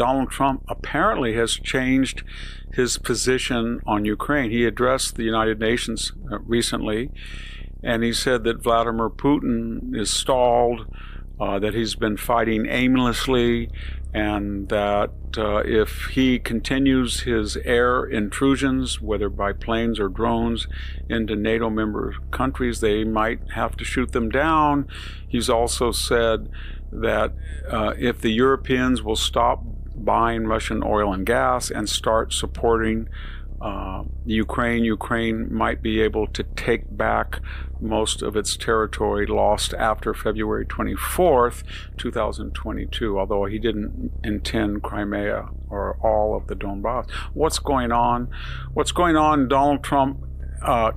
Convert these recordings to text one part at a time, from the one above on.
Donald Trump apparently has changed his position on Ukraine. He addressed the United Nations recently, and he said that Vladimir Putin is stalled, that he's been fighting aimlessly, and that if he continues his air intrusions, whether by planes or drones, into NATO member countries, they might have to shoot them down. He's also said that if the Europeans will stop buying Russian oil and gas and start supporting Ukraine might be able to take back most of its territory lost after February 24th, 2022, although he didn't intend Crimea or all of the Donbass. What's going on? Donald Trump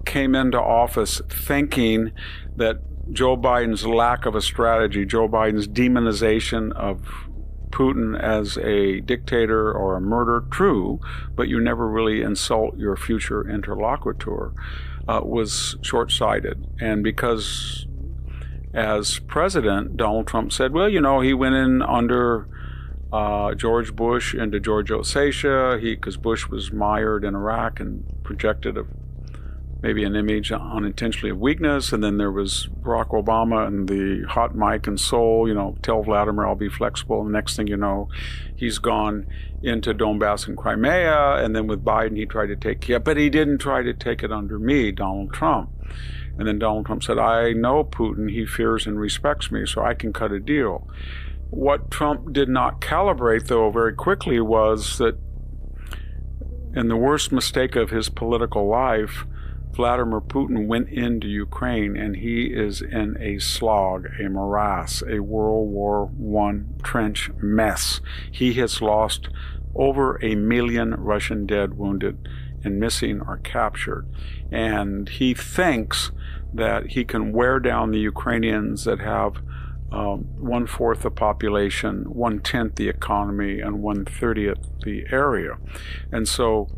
came into office thinking that Joe Biden's lack of a strategy, Joe Biden's demonization of Putin as a dictator or a murderer, true, but you never really insult your future interlocutor, was short-sighted. And because as president, Donald Trump said, well, he went in under George Bush into George Ossetia, because Bush was mired in Iraq and projected maybe an image unintentionally of weakness, and then there was Barack Obama and the hot mic in Seoul, tell Vladimir I'll be flexible, and the next thing you know, he's gone into Donbass and Crimea, and then with Biden he tried to take it, but he didn't try to take it under me, Donald Trump. And then Donald Trump said, I know Putin, he fears and respects me, so I can cut a deal. What Trump did not calibrate, though, very quickly was that in the worst mistake of his political life, Vladimir Putin went into Ukraine, and he is in a slog, a morass, a World War I trench mess. He has lost over 1 million Russian dead, wounded, and missing or captured. And he thinks that he can wear down the Ukrainians that have 1/4 the population, 1/10 the economy, and 1/30 the area. And so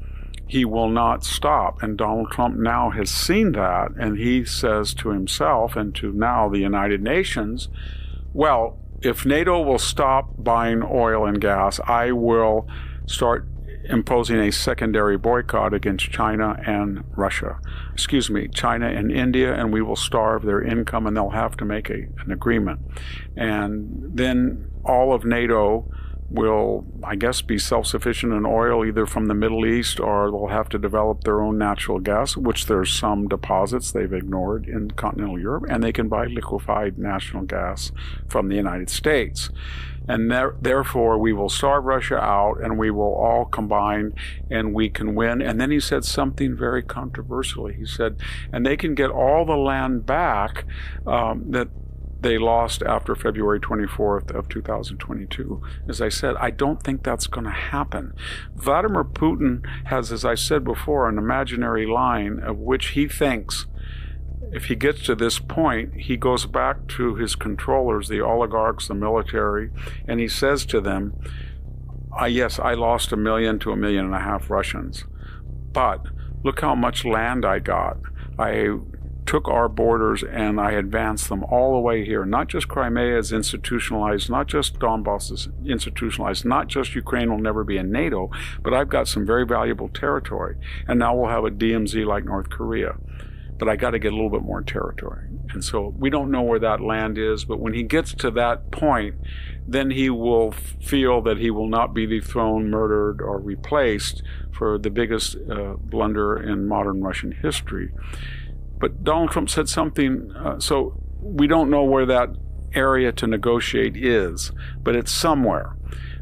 he will not stop. And Donald Trump now has seen that, and he says to himself and to now the United Nations, well, if NATO will stop buying oil and gas, I will start imposing a secondary boycott against China and China and India, and we will starve their income, and they'll have to make an agreement. And then all of NATO will, I guess, be self-sufficient in oil, either from the Middle East, or they'll have to develop their own natural gas, which there's some deposits they've ignored in continental Europe, and they can buy liquefied natural gas from the United States. And therefore, we will starve Russia out, and we will all combine, and we can win. And then he said something very controversial. He said, and they can get all the land back that they lost after February 24th of 2022. As I said, I don't think that's going to happen. Vladimir Putin has, as I said before, an imaginary line of which he thinks if he gets to this point, he goes back to his controllers, the oligarchs, the military, and he says to them, yes, I lost 1 million to 1.5 million Russians, but look how much land I got. I took our borders and I advanced them all the way here. Not just Crimea is institutionalized, not just Donbass is institutionalized, not just Ukraine will never be in NATO, but I've got some very valuable territory. And now we'll have a DMZ like North Korea. But I got to get a little bit more territory. And so we don't know where that land is, but when he gets to that point, then he will feel that he will not be dethroned, murdered, or replaced for the biggest blunder in modern Russian history. But Donald Trump said something, so we don't know where that area to negotiate is, but it's somewhere.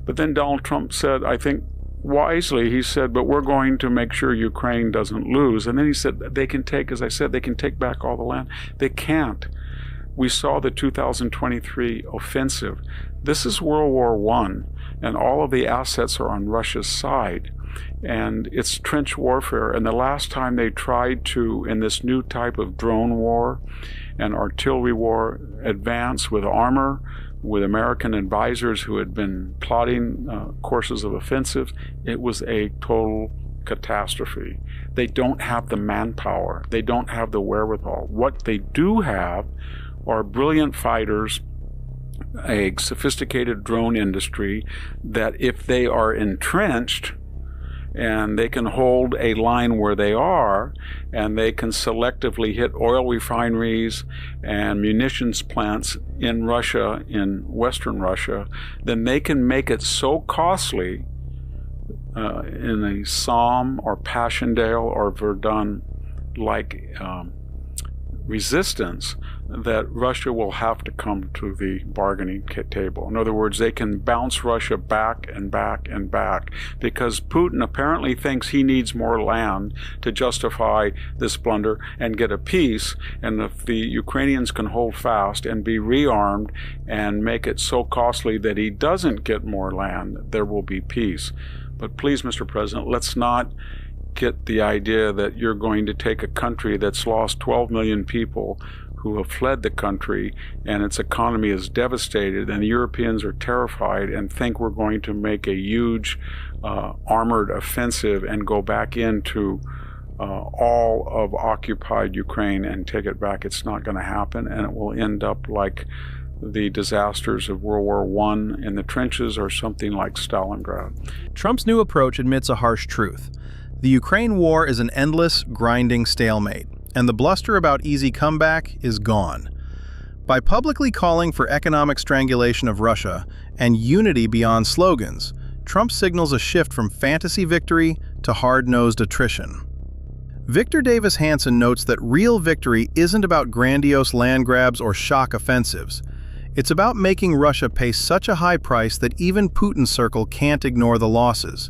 But then Donald Trump said, I think wisely, he said, but we're going to make sure Ukraine doesn't lose. And then he said, they can take, as I said, they can take back all the land. They can't. We saw the 2023 offensive. This is World War I, and all of the assets are on Russia's side. And it's trench warfare. And the last time they tried to, in this new type of drone war and artillery war, advance with armor, with American advisors who had been plotting courses of offensive, it was a total catastrophe. They don't have the manpower. They don't have the wherewithal. What they do have are brilliant fighters a sophisticated drone industry that if they are entrenched and they can hold a line where they are, and they can selectively hit oil refineries and munitions plants in Russia, in Western Russia, then they can make it so costly in a Somme or Passchendaele or Verdun like resistance, that Russia will have to come to the bargaining table. In other words, they can bounce Russia back and back and back, because Putin apparently thinks he needs more land to justify this blunder and get a peace. And if the Ukrainians can hold fast and be rearmed and make it so costly that he doesn't get more land, there will be peace. But please, Mr. President, let's not get the idea that you're going to take a country that's lost 12 million people who have fled the country and its economy is devastated, and the Europeans are terrified and think we're going to make a huge armored offensive and go back into all of occupied Ukraine and take it back. It's not going to happen, and it will end up like the disasters of World War I in the trenches or something like Stalingrad. Trump's new approach admits a harsh truth. The Ukraine war is an endless, grinding stalemate, and the bluster about easy comeback is gone. By publicly calling for economic strangulation of Russia and unity beyond slogans, Trump signals a shift from fantasy victory to hard-nosed attrition. Victor Davis Hanson notes that real victory isn't about grandiose land grabs or shock offensives. It's about making Russia pay such a high price that even Putin's circle can't ignore the losses.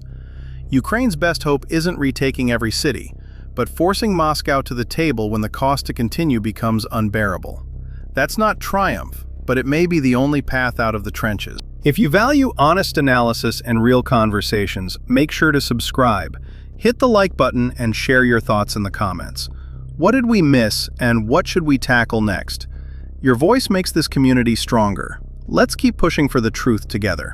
Ukraine's best hope isn't retaking every city, but forcing Moscow to the table when the cost to continue becomes unbearable. That's not triumph, but it may be the only path out of the trenches. If you value honest analysis and real conversations, make sure to subscribe, hit the like button, and share your thoughts in the comments. What did we miss, and what should we tackle next? Your voice makes this community stronger. Let's keep pushing for the truth together.